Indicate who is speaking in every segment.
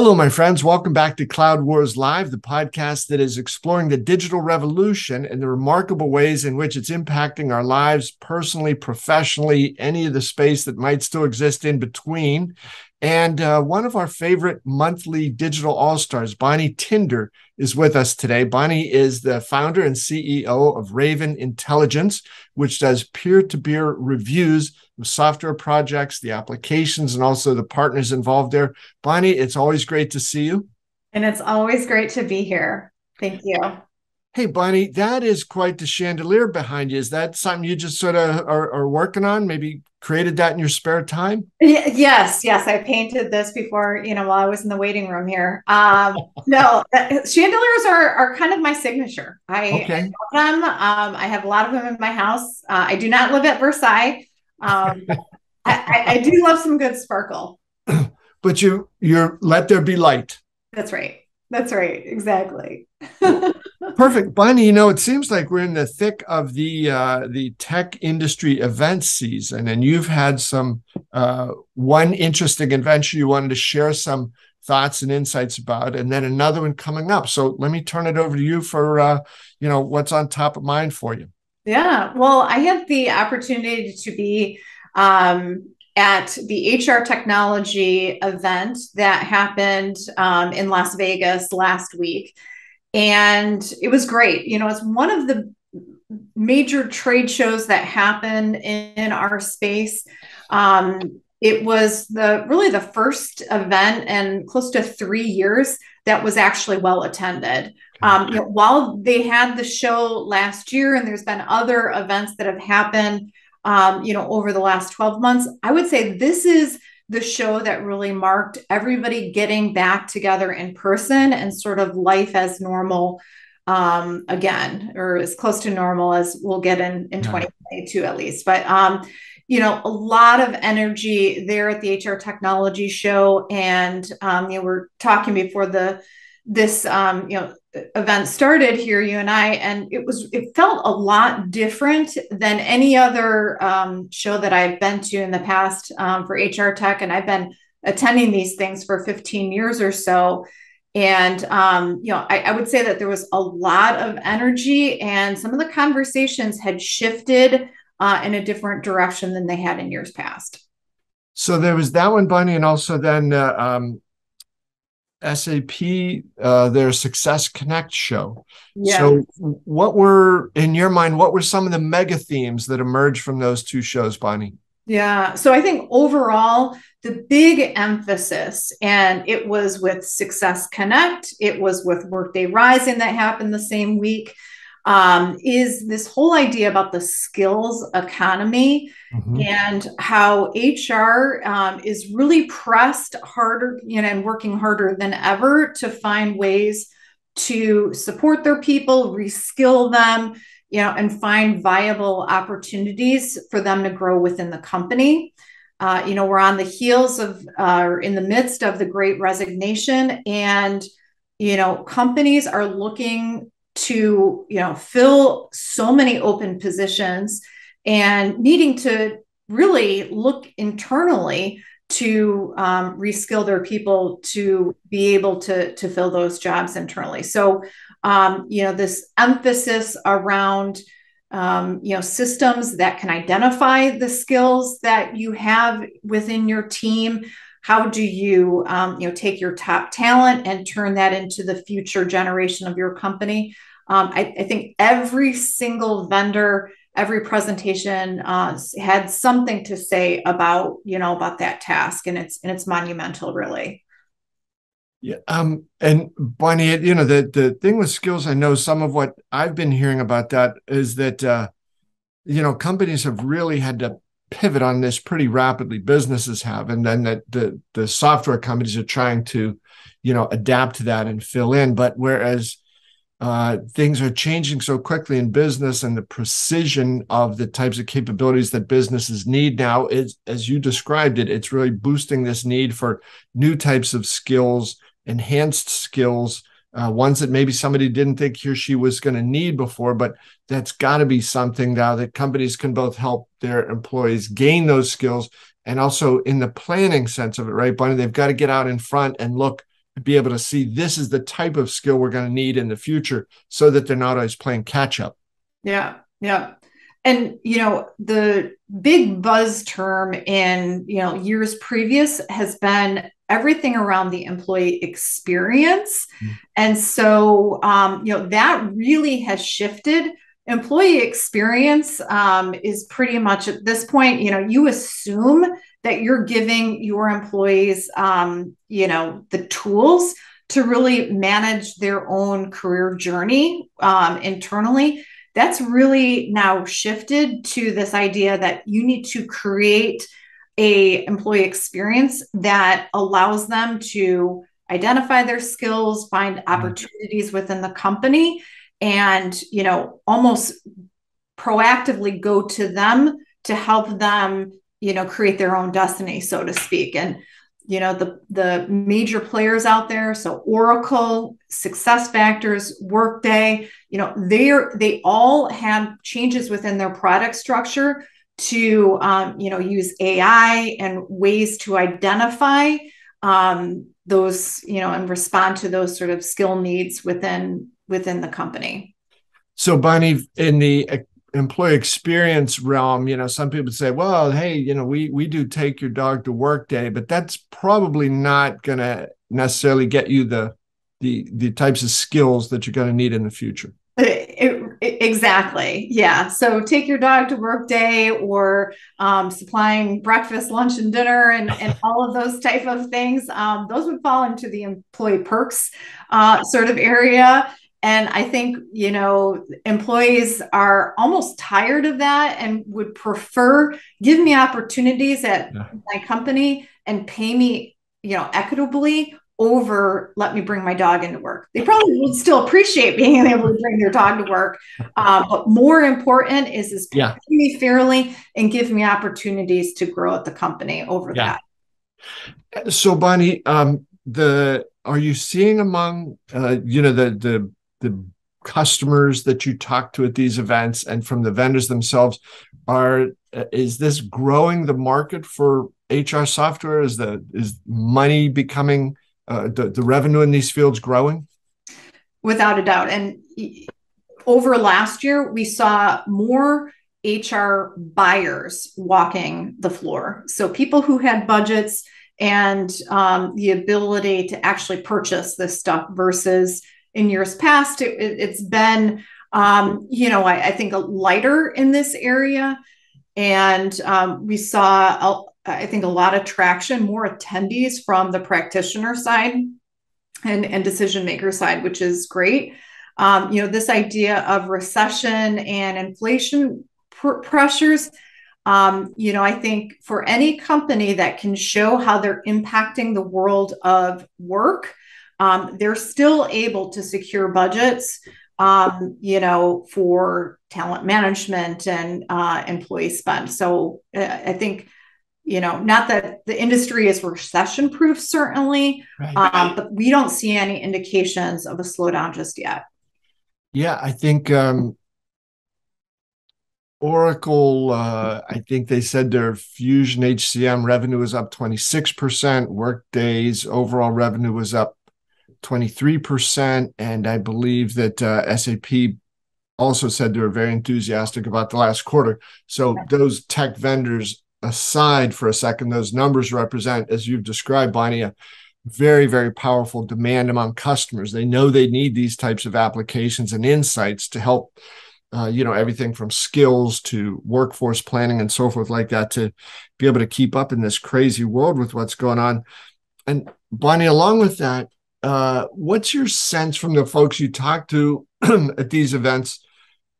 Speaker 1: Hello, my friends. Welcome back to Cloud Wars Live, the podcast that is exploring the digital revolution and the remarkable ways in which it's impacting our lives personally, professionally, any of the space that might still exist in between. And one of our favorite monthly digital all-stars, Bonnie Tinder, is with us today. Bonnie is the founder and CEO of Raven Intelligence, which does peer-to-peer reviews of software projects, the applications, and also the partners involved there. Bonnie, it's always great to see you.
Speaker 2: And it's always great to be here. Thank you.
Speaker 1: Hey, Bonnie, that is quite the chandelier behind you. Is that something you just sort of are working on? Maybe created that in your spare time?
Speaker 2: Yes. I painted this before, while I was in the waiting room here. No, chandeliers are kind of my signature. I
Speaker 1: Okay.
Speaker 2: love them. I have a lot of them in my house. I do not live at Versailles. I do love some good sparkle.
Speaker 1: But you're let there be light.
Speaker 2: That's right. That's right. Exactly.
Speaker 1: Well, perfect. Bonnie, it seems like we're in the thick of the tech industry event season, and you've had some one interesting adventure you wanted to share some thoughts and insights about, and then another one coming up. So let me turn it over to you for what's on top of mind for you.
Speaker 2: Yeah. Well, I had the opportunity to be at the HR technology event that happened in Las Vegas last week. And it was great. It's one of the major trade shows that happen in our space. It was really the first event in close to 3 years that was actually well attended. While they had the show last year, and there's been other events that have happened, over the last 12 months, I would say this is the show that really marked everybody getting back together in person and sort of life as normal again, or as close to normal as we'll get in 2022 at least. But a lot of energy there at the HR technology show. And we're talking before this event started here, you and I, and it felt a lot different than any other show that I've been to in the past for HR tech. And I've been attending these things for 15 years or so. And, I would say that there was a lot of energy, and some of the conversations had shifted in a different direction than they had in years past.
Speaker 1: So there was that one, Bonnie, and also then SAP, their Success Connect show.
Speaker 2: Yeah.
Speaker 1: So in your mind, what were some of the mega themes that emerged from those two shows, Bonnie?
Speaker 2: Yeah. So I think overall, the big emphasis, and it was with Success Connect, it was with Workday Rising that happened the same week, is this whole idea about the skills economy and how HR is really pressed harder, and working harder than ever to find ways to support their people, reskill them, and find viable opportunities for them to grow within the company. We're on the heels of, or in the midst of the Great Resignation, and, companies are looking to, fill so many open positions and needing to really look internally to reskill their people to be able to fill those jobs internally. So, this emphasis around, systems that can identify the skills that you have within your team. How do you, take your top talent and turn that into the future generation of your company? I think every single vendor, every presentation had something to say about that task, and it's monumental, really.
Speaker 1: Yeah. And Bonnie, the thing with skills, I know some of what I've been hearing about that is that, companies have really had to pivot on this pretty rapidly. Businesses have, and then that the software companies are trying to, adapt to that and fill in. But whereas things are changing so quickly in business, and the precision of the types of capabilities that businesses need now is, as you described it, it's really boosting this need for new types of skills, enhanced skills, ones that maybe somebody didn't think he or she was going to need before, but that's got to be something now that companies can both help their employees gain those skills, and also in the planning sense of it, right, Bonnie? They've got to get out in front and look be able to see this is the type of skill we're going to need in the future so that they're not always playing catch up.
Speaker 2: Yeah. Yeah. And, the big buzz term in, years previous has been everything around the employee experience.
Speaker 1: Mm.
Speaker 2: And so, that really has shifted. Employee experience is pretty much at this point, you assume that you're giving your employees, the tools to really manage their own career journey internally. That's really now shifted to this idea that you need to create a employee experience that allows them to identify their skills, find opportunities within the company, and almost proactively go to them to help them create their own destiny, so to speak. And the major players out there, so Oracle, SuccessFactors, Workday, they all have changes within their product structure to use AI and ways to identify those, and respond to those sort of skill needs within the company.
Speaker 1: So, Bonnie, in the employee experience realm, some people say, well, hey, we do take your dog to work day, but that's probably not going to necessarily get you the types of skills that you're going to need in the future.
Speaker 2: Exactly. Yeah. So take your dog to work day, or supplying breakfast, lunch, and dinner, and all of those type of things. Those would fall into the employee perks sort of area. And I think, employees are almost tired of that and would prefer give me opportunities at my company and pay me, equitably, over let me bring my dog into work. They probably would still appreciate being able to bring their dog to work. But more important is pay me fairly and give me opportunities to grow at the company over that.
Speaker 1: So, Bonnie, are you seeing among the customers that you talk to at these events and from the vendors themselves, is this growing the market for HR software? Is money becoming the revenue in these fields growing?
Speaker 2: Without a doubt. And over last year, we saw more HR buyers walking the floor. So people who had budgets and the ability to actually purchase this stuff versus in years past, it's been, I think lighter in this area. And we saw, I think, a lot of traction, more attendees from the practitioner side and decision maker side, which is great. This idea of recession and inflation pressures, I think for any company that can show how they're impacting the world of work, they're still able to secure budgets, for talent management and employee spend. So I think, not that the industry is recession proof, certainly, but we don't see any indications of a slowdown just yet.
Speaker 1: Yeah, I think Oracle, I think they said their Fusion HCM revenue was up 26%. Workday's overall revenue was up 23%. And I believe that SAP also said they were very enthusiastic about the last quarter. So those tech vendors aside for a second, those numbers represent, as you've described, Bonnie, a very, very powerful demand among customers. They know they need these types of applications and insights to help, everything from skills to workforce planning and so forth like that, to be able to keep up in this crazy world with what's going on. And Bonnie, along with that, what's your sense from the folks you talk to at these events?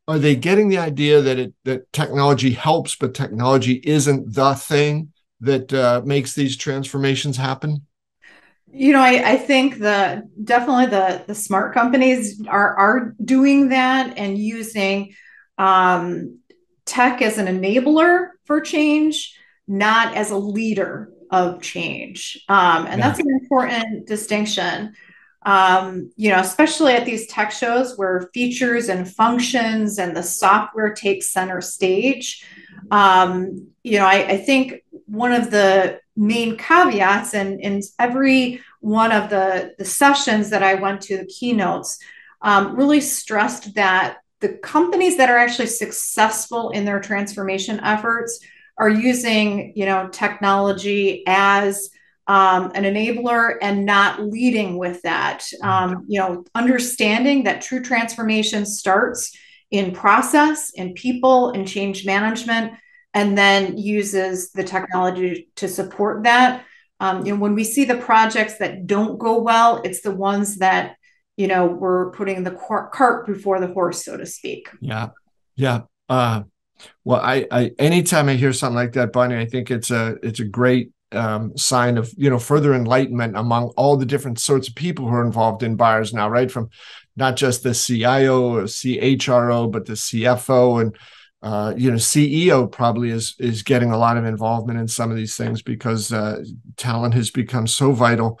Speaker 1: Are they getting the idea that technology helps, but technology isn't the thing that makes these transformations happen?
Speaker 2: I think definitely the smart companies are doing that and using tech as an enabler for change, not as a leader of change. And that's an important distinction. Especially at these tech shows where features and functions and the software takes center stage. I think one of the main caveats, and in every one of the sessions that I went to, the keynotes, really stressed that the companies that are actually successful in their transformation efforts are using, technology as an enabler and not leading with that. Understanding that true transformation starts in process, in people, in change management, and then uses the technology to support that. When we see the projects that don't go well, it's the ones that we're putting the cart before the horse, so to speak.
Speaker 1: Yeah. Yeah. Well, I anytime I hear something like that, Bonnie, I think it's a great sign of further enlightenment among all the different sorts of people who are involved in buyers now, right? From not just the CIO or CHRO, but the CFO and CEO probably is getting a lot of involvement in some of these things because talent has become so vital.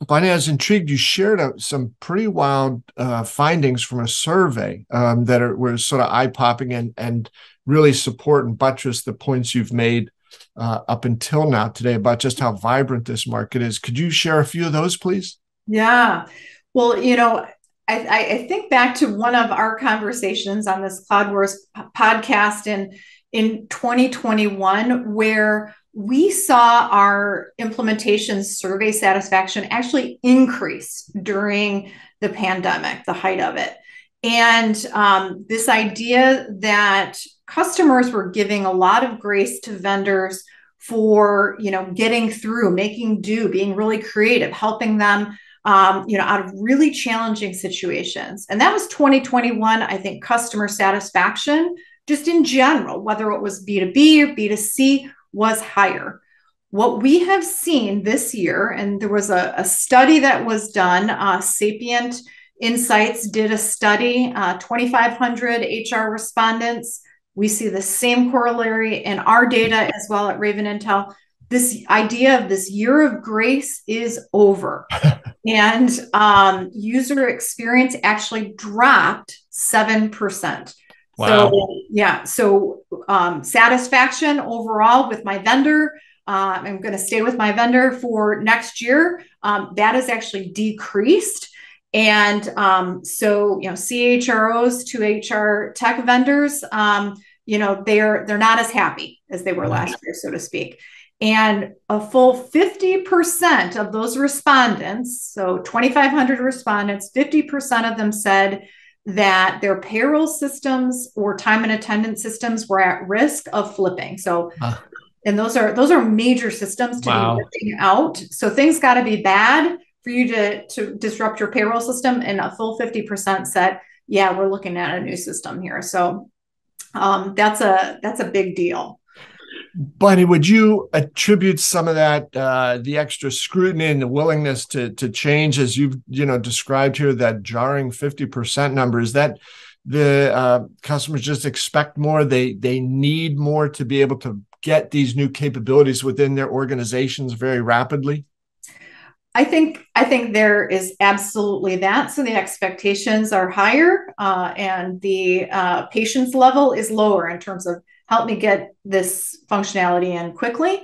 Speaker 1: Bonnie, I was intrigued. You shared some pretty wild findings from a survey that were sort of eye-popping and really support and buttress the points you've made up until now today about just how vibrant this market is. Could you share a few of those, please?
Speaker 2: Yeah. Well, I think back to one of our conversations on this Cloud Wars podcast in 2021, where we saw our implementation survey satisfaction actually increase during the pandemic, the height of it. And this idea that customers were giving a lot of grace to vendors for, getting through, making do, being really creative, helping them, out of really challenging situations. And that was 2021. I think customer satisfaction, just in general, whether it was B2B or B2C, was higher. What we have seen this year, and there was a study that was done, Sapient Insights did a study, 2,500 HR respondents. We see the same corollary in our data as well at Raven Intel. This idea of this year of grace is over. And user experience actually dropped 7%.
Speaker 1: Wow.
Speaker 2: So, yeah. So satisfaction overall with my vendor, I'm going to stay with my vendor for next year. That is actually decreased. And so, CHROs to HR tech vendors, they're not as happy as they were last year, so to speak. And a full 50% of those respondents, so 2,500 respondents, 50% of them said that their payroll systems or time and attendance systems were at risk of flipping. So, and those are major systems to be working out. So things got to be bad for you to disrupt your payroll system. And a full 50% said, yeah, we're looking at a new system here. So that's a big deal.
Speaker 1: Bonnie, would you attribute some of that, the extra scrutiny and the willingness to change, as you've described here, that jarring 50% number? Is that the customers just expect more? They need more to be able to get these new capabilities within their organizations very rapidly?
Speaker 2: I think there is absolutely that. So the expectations are higher, and the patience level is lower in terms of help me get this functionality in quickly.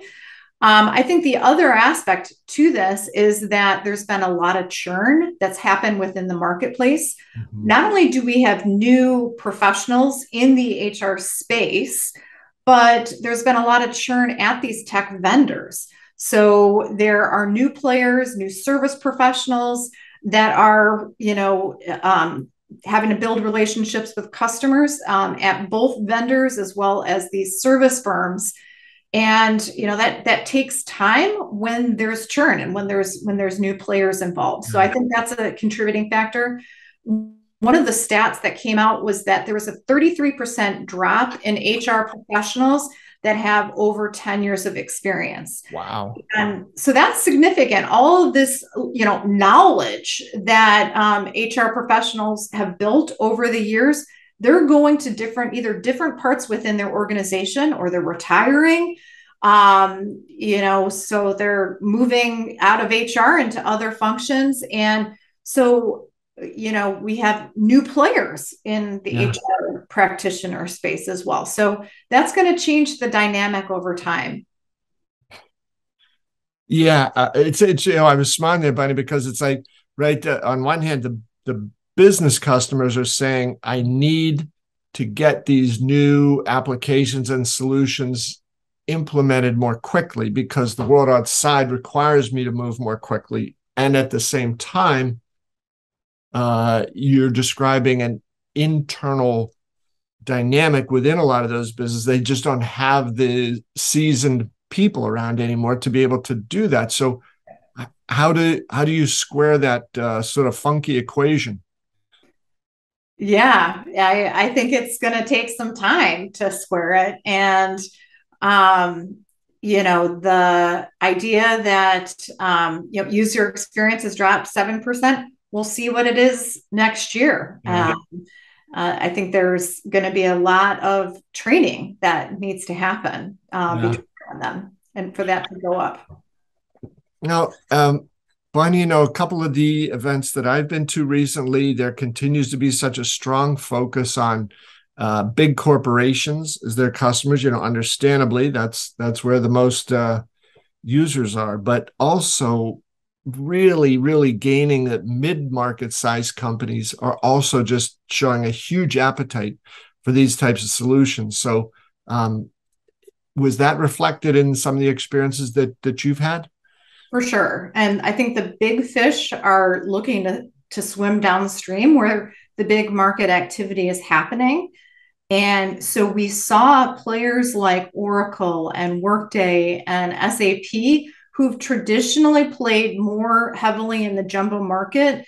Speaker 2: I think the other aspect to this is that there's been a lot of churn that's happened within the marketplace. Mm-hmm. Not only do we have new professionals in the HR space, but there's been a lot of churn at these tech vendors. So there are new players, new service professionals that are, having to build relationships with customers at both vendors as well as these service firms. And, that takes time when there's churn and when there's new players involved. So I think that's a contributing factor. One of the stats that came out was that there was a 33% drop in HR professionals that have over 10 years of experience.
Speaker 1: Wow.
Speaker 2: And so that's significant. All of this, knowledge that HR professionals have built over the years, they're going to different parts within their organization, or they're retiring. So they're moving out of HR into other functions. And so, we have new players in the HR practitioner space as well. So that's going to change the dynamic over time.
Speaker 1: Yeah, it's I was smiling there, Bunny, because it's like right on one hand, the business customers are saying, I need to get these new applications and solutions implemented more quickly because the world outside requires me to move more quickly. And at the same time, you're describing an internal dynamic within a lot of those businesses. They just don't have the seasoned people around anymore to be able to do that. So how do you square that sort of funky equation?
Speaker 2: Yeah, I think it's going to take some time to square it. And, um, the idea that, user experience has dropped 7%, we'll see what it is next year.
Speaker 1: Yeah.
Speaker 2: I think there's going to be a lot of training that needs to happen
Speaker 1: Yeah.
Speaker 2: between them and for that to go up.
Speaker 1: Now, Bonnie, a couple of the events that I've been to recently, there continues to be such a strong focus on big corporations as their customers. Understandably, that's where the most users are, but also really, really gaining that mid-market size companies are also just showing a huge appetite for these types of solutions. So, was that reflected in some of the experiences that you've had?
Speaker 2: For sure. And I think the big fish are looking to swim downstream where the big market activity is happening. And so we saw players like Oracle and Workday and SAP who've traditionally played more heavily in the jumbo market,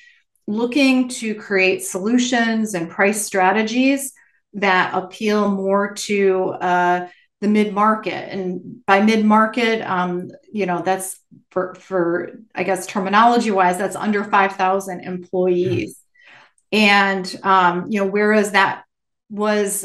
Speaker 2: looking to create solutions and price strategies that appeal more to the mid market. And by mid market, that's for I guess terminology wise, that's under 5,000 employees. And whereas that was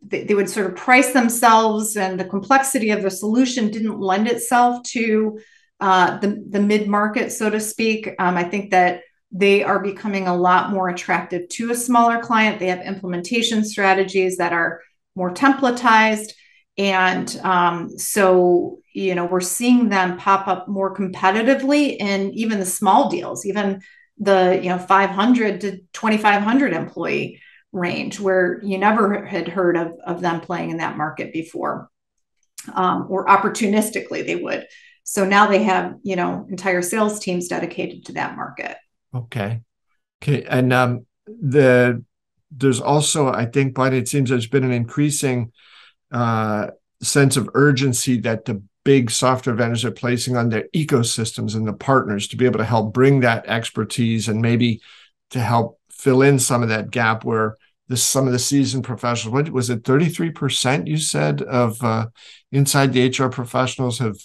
Speaker 2: they would sort of price themselves, and the complexity of the solution didn't lend itself to the mid market, so to speak. I think that they are becoming a lot more attractive to a smaller client. They have implementation strategies that are more templatized. And so, we're seeing them pop up more competitively in even the small deals, even the 500 to 2,500 employee range, where you never had heard of them playing in that market before, or opportunistically they would. So now they have entire sales teams dedicated to that market.
Speaker 1: Okay. Okay. And there's also, I think, but it seems there's been an increasing sense of urgency that the big software vendors are placing on their ecosystems and the partners to be able to help bring that expertise and maybe to help fill in some of that gap where some of the seasoned professionals, what was it, 33% you said of inside the HR professionals have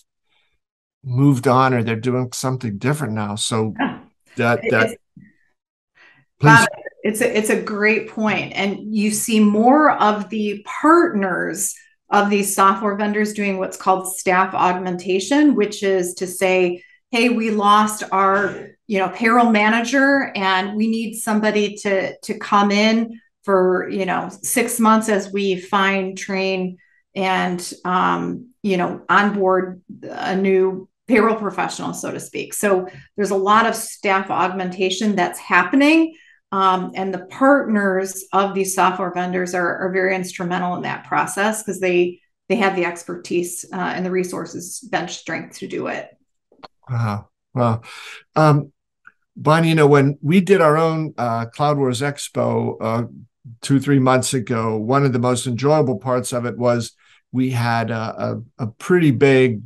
Speaker 1: moved on, or they're doing something different now. So
Speaker 2: Yeah.
Speaker 1: that please.
Speaker 2: Bob, it's a great point. And you see more of the partners of these software vendors doing what's called staff augmentation, which is to say, hey, we lost our payroll manager and we need somebody to come in for 6 months as we find, train, and onboard a new payroll professional, so to speak. So there's a lot of staff augmentation that's happening. And the partners of these software vendors are very instrumental in that process because they have the expertise and the resources, bench strength to do it.
Speaker 1: Wow. Wow. Bonnie, when we did our own Cloud Wars Expo 2-3 months ago, one of the most enjoyable parts of it was we had a pretty big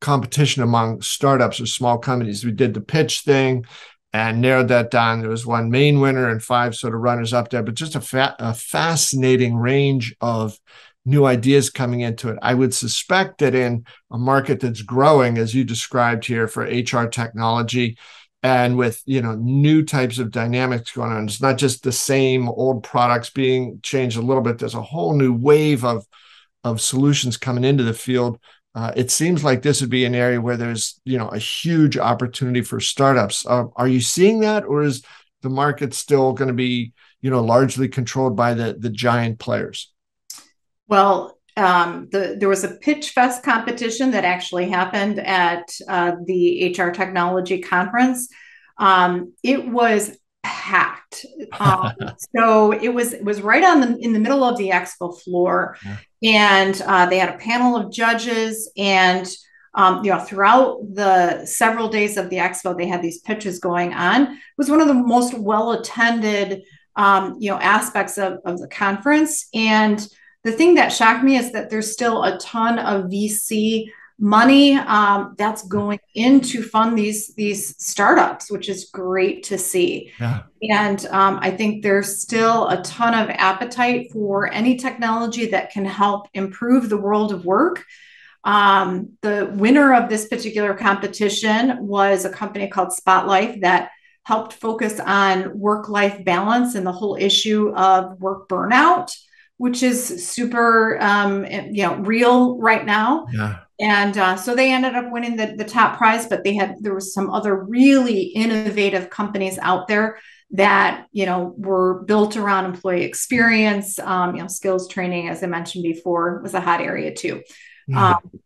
Speaker 1: competition among startups or small companies. We did the pitch thing and narrowed that down. There was one main winner and 5 sort of runners up there, but just a fascinating range of new ideas coming into it. I would suspect that in a market that's growing, as you described here, for HR technology, and with new types of dynamics going on, it's not just the same old products being changed a little bit. There's a whole new wave of solutions coming into the field. It seems like this would be an area where there's a huge opportunity for startups. Are you seeing that, or is the market still going to be largely controlled by the giant players?
Speaker 2: Well, there was a Pitch Fest competition that actually happened at the HR Technology Conference. It was packed. So it was right in the middle of the expo floor,
Speaker 1: Yeah.
Speaker 2: and they had a panel of judges, and throughout the several days of the expo, they had these pitches going on. It was one of the most well attended aspects of the conference. And the thing that shocked me is that there's still a ton of VC money that's going in to fund these startups, which is great to see.
Speaker 1: Yeah.
Speaker 2: And I think there's still a ton of appetite for any technology that can help improve the world of work. The winner of this particular competition was a company called Spotlight that helped focus on work-life balance and the whole there of work burnout, which is super, real right now.
Speaker 1: Yeah.
Speaker 2: And so they ended up winning the top prize, but there was some other really innovative companies out there that, were built around employee experience. Skills training, as I mentioned before, was a hot area too.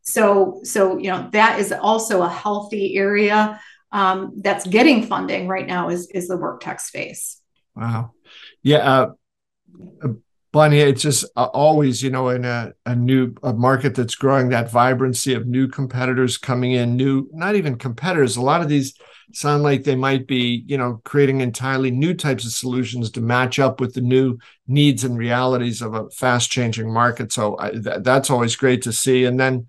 Speaker 2: So that is also a healthy area that's getting funding right now is the work tech space.
Speaker 1: Wow. Yeah. Bonnie, it's just always, in a market that's growing, that vibrancy of new competitors coming in, not even competitors. A lot of these sound like they might be, creating entirely new types of solutions to match up with the new needs and realities of a fast changing market. So that's always great to see. And then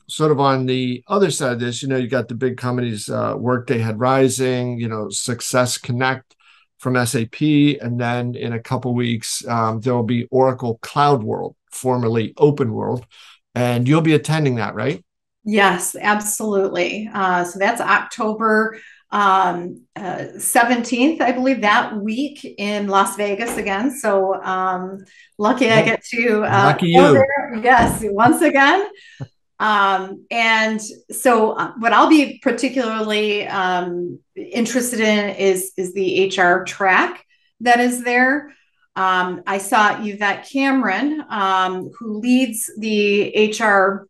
Speaker 1: sort of on the other side of this, you got the big companies, Workday had Rising, Success Connect from SAP, and then in a couple of weeks, there will be Oracle Cloud World, formerly Open World, and you'll be attending that, right?
Speaker 2: Yes, absolutely. So that's October 17th, I believe, that week in Las Vegas again. So lucky I get to
Speaker 1: lucky
Speaker 2: go
Speaker 1: you.
Speaker 2: there. Yes, once again. And so what I'll be particularly interested in is the HR track that is there. I saw Yvette Cameron, who leads the HR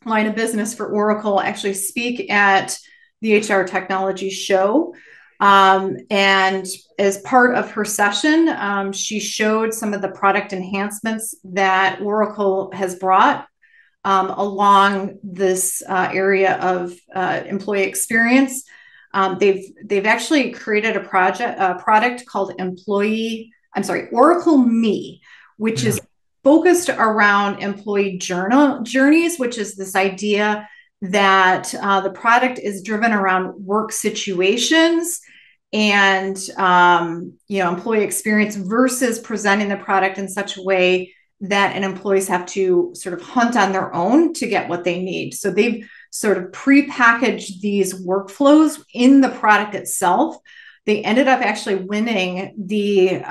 Speaker 2: line of business for Oracle, actually speak at the HR Technology Show. And as part of her session, she showed some of the product enhancements that Oracle has brought along this area of employee experience. They've actually created a product called Oracle Me, which is focused around employee journeys, which is this idea that the product is driven around work situations and employee experience versus presenting the product in such a way that employees have to sort of hunt on their own to get what they need. So they've sort of pre-packaged these workflows in the product itself. They ended up actually winning the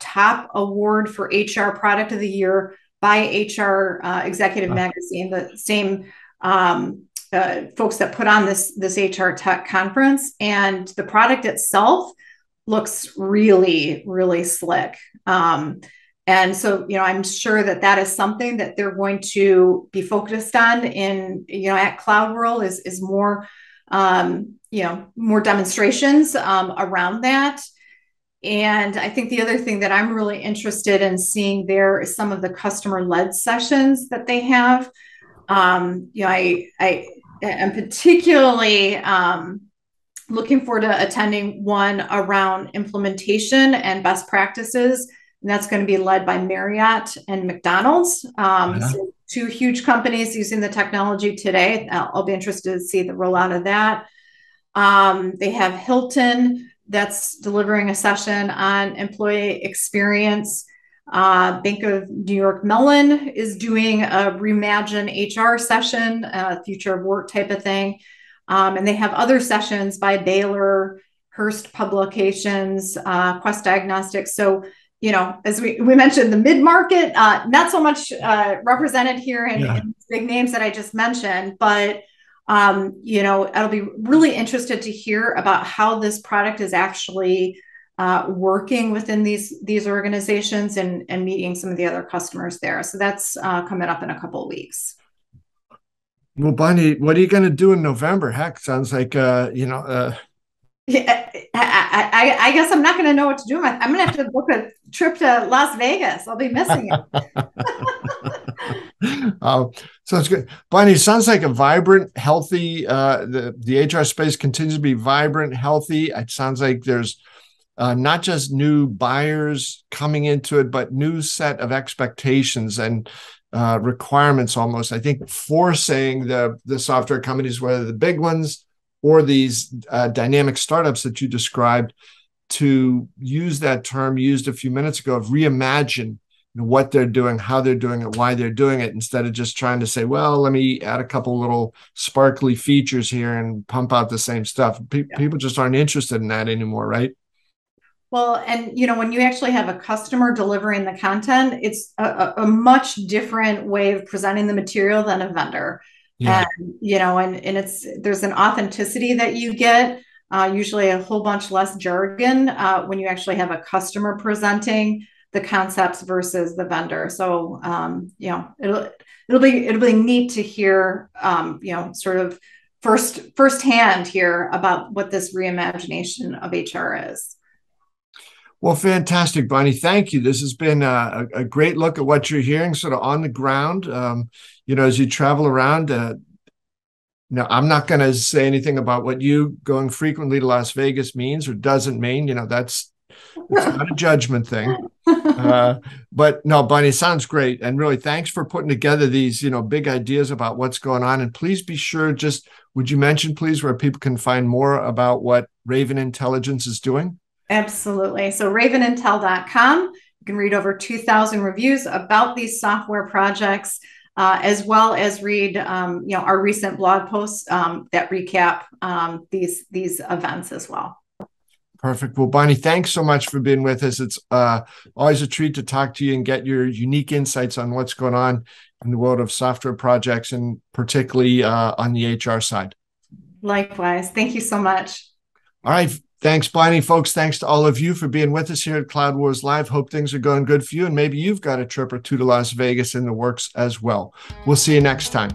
Speaker 2: top award for HR Product of the Year by HR Executive Magazine, the same folks that put on this HR Tech conference. And the product itself looks really, really slick. And so, I'm sure that is something that they're going to be focused on at Cloud World is more, more demonstrations around that. And I think the other thing that I'm really interested in seeing there is some of the customer-led sessions that they have. I am particularly looking forward to attending one around implementation and best practices. And that's going to be led by Marriott and McDonald's. So two huge companies using the technology today. I'll be interested to see the rollout of that. They have Hilton that's delivering a session on employee experience. Bank of New York Mellon is doing a Reimagine HR session, future of work type of thing. And they have other sessions by Baylor, Hearst Publications, Quest Diagnostics. So, as we mentioned, the mid-market, not so much represented here in big names that I just mentioned, but, I'll be really interested to hear about how this product is actually working within these organizations and meeting some of the other customers there. So that's coming up in a couple of weeks.
Speaker 1: Well, Bonnie, what are you going to do in November? Heck, sounds like
Speaker 2: Yeah, I guess I'm not going to know what to do. I'm going to have to book a trip to Las Vegas. I'll be missing
Speaker 1: it. Sounds good, Bonnie. Sounds like a vibrant, healthy. The HR space continues to be vibrant, healthy. It sounds like there's not just new buyers coming into it, but new set of expectations and requirements. Almost, I think, forcing the software companies, whether the big ones or these dynamic startups that you described, to use that term used a few minutes ago of reimagine what they're doing, how they're doing it, why they're doing it, instead of just trying to say, well, let me add a couple little sparkly features here and pump out the same stuff. People just aren't interested in that anymore, right?
Speaker 2: Well, and when you actually have a customer delivering the content, it's a much different way of presenting the material than a vendor.
Speaker 1: Yeah.
Speaker 2: And there's an authenticity that you get, usually a whole bunch less jargon when you actually have a customer presenting the concepts versus the vendor. So it'll be neat to hear sort of firsthand here about what this reimagination of HR is.
Speaker 1: Well, fantastic, Bonnie. Thank you. This has been a great look at what you're hearing sort of on the ground. As you travel around, I'm not going to say anything about what you going frequently to Las Vegas means or doesn't mean. It's not a judgment thing. But no, Bonnie, it sounds great. And really, thanks for putting together these, big ideas about what's going on. And please be sure, would you mention, please, where people can find more about what Raven Intelligence is doing?
Speaker 2: Absolutely. So ravenintel.com, you can read over 2,000 reviews about these software projects, as well as read our recent blog posts that recap these events as well.
Speaker 1: Perfect. Well, Bonnie, thanks so much for being with us. It's always a treat to talk to you and get your unique insights on what's going on in the world of software projects, and particularly on the HR side.
Speaker 2: Likewise. Thank you so much.
Speaker 1: All right. Thanks, Bonnie. Folks, thanks to all of you for being with us here at Cloud Wars Live. Hope things are going good for you, and maybe you've got a trip or two to Las Vegas in the works as well. We'll see you next time.